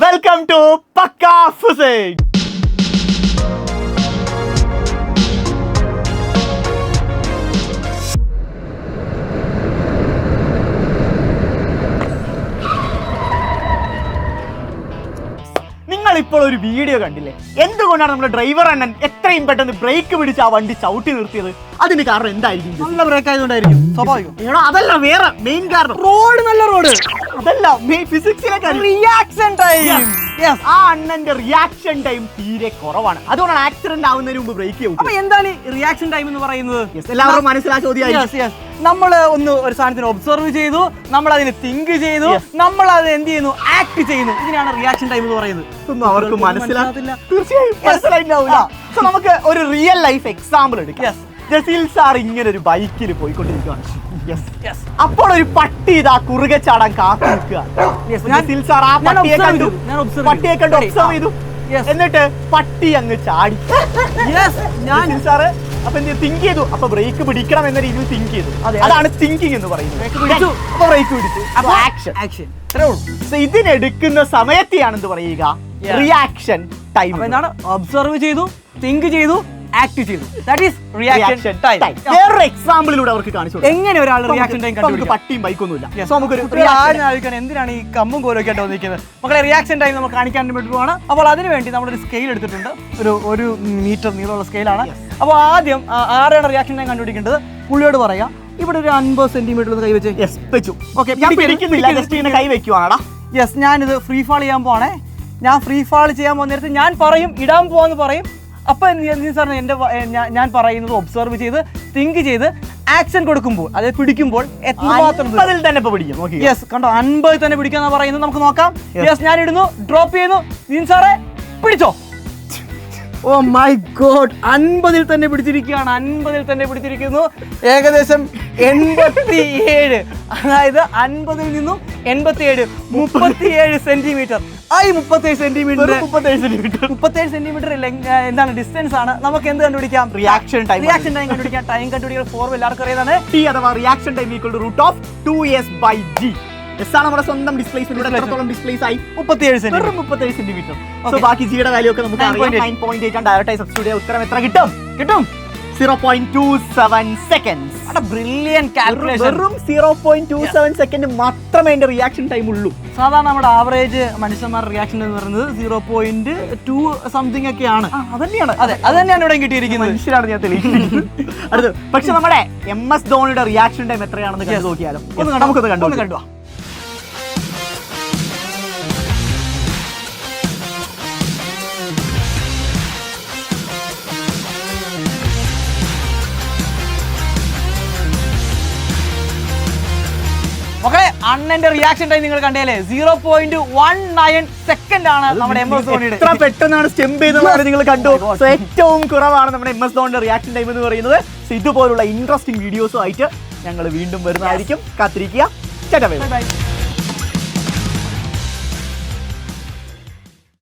Welcome to പക്കാ physics. നിങ്ങൾ ഇപ്പോൾ ഒരു വീഡിയോ കണ്ടില്ലേ? എന്തുകൊണ്ടാണ് നമ്മുടെ ഡ്രൈവർ അണ്ണൻ എത്രയും പെട്ടെന്ന് ബ്രേക്ക് പിടിച്ച് ആ വണ്ടി ചവിട്ടി നിർത്തിയത്? അതിന് കാരണം എന്തായിരിക്കും? നല്ല ബ്രേക്ക് ആയതുകൊണ്ടായിരിക്കും, സ്വാഭാവികം. അതല്ല, വേറെ മെയിൻ കാരണം റോഡ് നല്ല റോഡ് അതല്ല, ഫിസിക്സിലെ റിയാക്ഷൻ ടൈം. ആ അണ്ണന്റെ റിയാക്ഷൻ ടൈം തീരെ കുറവാണ്. അതുകൊണ്ടാണ് ആക്സിഡന്റ് ആവുന്നതിന് മുമ്പ് ബ്രേക്ക് ചെയ്യും. അപ്പൊ എന്താണ് റിയാക്ഷൻ ടൈം എന്ന് പറയുന്നത്? എല്ലാവരും മനസ്സിലാ ചോദ്യം. നമ്മൾ ഒരു സാധനത്തിന് ഒബ്സർവ് ചെയ്തു, നമ്മൾ അതിന് തിങ്ക് ചെയ്തു, നമ്മൾ അത് എന്ത് ചെയ്യുന്നു, ആക്ട് ചെയ്യുന്നു. ഇതിനാണ് റിയാക്ഷൻ ടൈം എന്ന് പറയുന്നത്. ഒന്നും അവർക്ക് മനസ്സിലാകത്തില്ല. തീർച്ചയായും മനസ്സിലായില്ല. നമുക്ക് ഒരു റിയൽ ലൈഫ് എക്സാമ്പിൾ എടുക്കാം. ജസീൽ സാർ ഇങ്ങനെ ഒരു ബൈക്കിൽ പോയിക്കൊണ്ടിരിക്കുകയാണ്. അപ്പോൾ ഒരു പട്ടി ഇതാ കുറുകെ ചാടാൻ കാത്തു നിൽക്കുകയാണ്. ജസീൽ സാർ ആ പട്ടിയെ കണ്ടു ഒബ്സർവ് ചെയ്തു. എന്നിട്ട് പട്ടി അങ്ങ് ചാടി. സാറ് അപ്പൊ എന്ത് തിങ്ക് ചെയ്തു? അപ്പൊ ബ്രേക്ക് പിടിക്കണം എന്ന രീതിയിൽ തിങ്ക് ചെയ്തു. അതാണ് തിങ്കിങ് എന്ന് പറയുന്നത്. അപ്പൊ ബ്രേക്ക് പിടിച്ചു. അപ്പൊ ആക്ഷൻ. ഇതിനെടുക്കുന്ന സമയത്തെയാണ് എന്ത് പറയുക? Reaction time. എന്താണ്? ഒബ്സർവ് ചെയ്തു, തിങ്ക് ചെയ്തു, ആക്ട് ചെയ്തു. That is reaction time. വേറൊരു എക്സാമ്പിളിലൂടെ അവർക്ക് കാണിച്ചു എങ്ങനെ ഒരാൾ റിയാക്ഷൻ ടൈം നമുക്ക് പട്ടിയും ബൈക്കൊന്നുമില്ല. എന്തിനാണ് ഈ കമ്പും കോലൊക്കെ ആയിട്ട് വന്നിരിക്കുന്നത്? മക്കളെ, റിയാക്ഷൻ ടൈം നമ്മൾ കാണിക്കാൻ വേണ്ടിയിട്ടാണ്. അപ്പോൾ അതിനുവേണ്ടി നമ്മളൊരു സ്കെയിൽ എടുത്തിട്ടുണ്ട്. ഒരു മീറ്റർ നീളമുള്ള സ്കെയിലാണ്. അപ്പോൾ ആദ്യം ആരാണ് റിയാക്ഷൻ ടൈം കണ്ടുപിടിക്കേണ്ടത്? പുള്ളിയോട് പറയാം, ഇവിടെ ഒരു 50 സെന്റിമീറ്റർ കൈ വെച്ച് വെച്ചു. ഓക്കെ, കൈ വെക്കുവാണാ. യെസ്, ഞാനിത് ഫ്രീ ഫാൾ ചെയ്യാൻ പോവാണേ. ഞാൻ ഫ്രീ ഫാൾ ചെയ്യാൻ പോകുന്ന നേരത്ത് ഞാൻ പറയും ഇടാൻ പോവാന്ന് പറയും. അപ്പൊ സാറിന് ഞാൻ പറയുന്നത് ഒബ്സർവ് ചെയ്ത് തിങ്ക് ചെയ്ത് ആക്ഷൻ കൊടുക്കുമ്പോൾ, അതായത് പിടിക്കുമ്പോൾ എത്രമാത്രം തന്നെ പിടിക്കും. യെസ്, കണ്ടോ, 50 തന്നെ പിടിക്കാന്ന് പറയുന്നത്. നമുക്ക് നോക്കാം. യെസ്, ഞാൻ ഇടുന്നു, ഡ്രോപ്പ് ചെയ്യുന്നു. സാറേ പിടിച്ചോ? ഓ മൈ ഗോഡ്, 50 തന്നെ പിടിച്ചിരിക്കുകയാണ്. 50 തന്നെ പിടിച്ചിരിക്കുന്നു. ഏകദേശം 87, അതായത് 50 നിന്നും 87, 37 സെന്റിമീറ്റർ. 37 സെന്റിമീറ്റർ എന്താണ് ഡിസ്റ്റൻസ് ആണ്. നമുക്ക് എന്ത് കണ്ടുപിടിക്കാം? റിയാക്ഷൻ ടൈം കണ്ടുപിടിക്കാം. ടൈം കണ്ടുപിടിക്കാൻ ഫോർമുല എല്ലാവർക്കും അറിയാതാണ്. T അഥവാ റിയാക്ഷൻ ടൈം √2s/g. നമ്മുടെ സ്വന്തം ഡിസ്പ്ലേസ്മെന്റ് എത്രത്തോളം ഡിസ്പ്ലേസ് ആയി? 37 സെന്റിമീറ്റർ. സോ ബാക്കി ജിയുടെ വാല്യൂ ഒക്കെ നമുക്ക് അറിയാം. 9.8 ആണ്. ഡയറക്റ്റ് ആയി സബ്സ്റ്റിറ്റ്യൂട്ട് ചെയ്താൽ ഉത്തരം എത്ര കിട്ടും? 0.27 seconds. Brilliant calculation. വെറും 0.27 സെക്കൻഡ് മാത്രമേ അതിന്റെ റിയാക്ഷൻ ടൈം ഉള്ളൂ. സാധാരണ നമ്മുടെ ആവറേജ് മനുഷ്യന്മാരുടെ റിയാക്ഷൻ എന്ന് പറയുന്നത് 0.2 സംതിങ് ഒക്കെയാണ്. അതന്നെയാണ്. അതെ, അത് തന്നെയാണ് ഇവിടെ കിട്ടിയിരിക്കുന്നത്. മനുഷ്യരാണ് ഞാൻ തെളിയിക്കുന്നത്. അടുത്ത് പക്ഷെ നമ്മുടെ MS ധോണിയുടെ റിയാക്ഷൻ ടൈം എത്രയാണെന്ന് കണ്ടു നോക്കിയാലും നമുക്കൊന്ന് കണ്ടു. മക്കളെ, അണ്ണന്റെ റിയാക്ഷൻ ടൈം നിങ്ങൾ കണ്ടേലേ? 0.19 സെക്കൻഡ് ആണ് നമ്മുടെ MS ധോണിയുടെ. എത്ര പെട്ടെന്നാണ് സ്റ്റെമ്പ് ചെയ്യുന്നത് നിങ്ങൾ കണ്ടു. ഏറ്റവും കുറവാണ് നമ്മുടെ MS ധോണിയുടെ റിയാക്ഷൻ ടൈം എന്ന് പറയുന്നത്. ഇതുപോലുള്ള ഇൻട്രസ്റ്റിംഗ് വീഡിയോസും ആയിട്ട് ഞങ്ങൾ വീണ്ടും വരുന്നതായിരിക്കും. കാത്തിരിക്കുക. ബൈ.